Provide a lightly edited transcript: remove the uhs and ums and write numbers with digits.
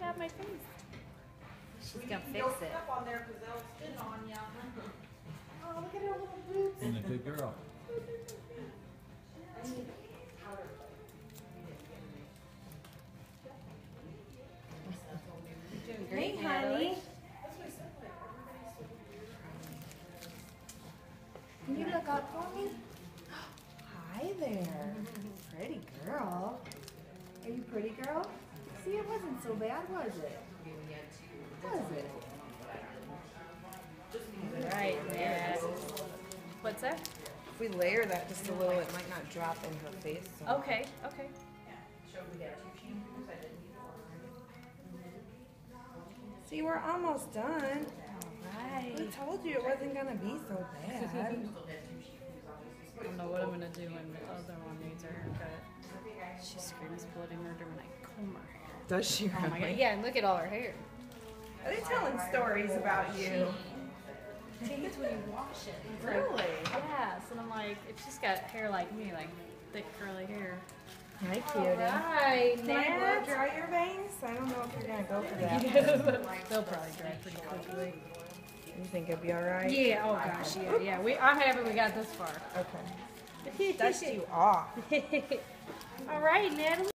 have my face. She's gonna fix it. Up on there because they'll spin on you. Oh, look at her little boots. And a good girl. You're doing great, Hey, Natalie. honey. Can you look up for me? Hi there. Pretty girl. Are you pretty girl? See, it wasn't so bad, was it? Was it? Right, Nat. What's that? If we layer that just a little, it might not drop in her face. So. Okay, okay. See, we're almost done. Right. I told you it wasn't gonna be so bad. I don't know what I'm gonna do when the other one needs her haircut. She screams bloody murder when I comb her hair. Does she Oh my god, yeah, and look at all her hair. Are they telling stories about you? It's when you wash it. It's like, Really? yes, and I'm like, if she's got hair like me, like thick curly hair. Hi, All right, Can I blow Nat. dry your bangs? I don't know if you're gonna go for that. They'll probably dry pretty quickly. You think it'll be alright? Yeah, oh gosh, yeah, yeah. I'm happy we got this far. Okay. Dust you off. All right, Natalie.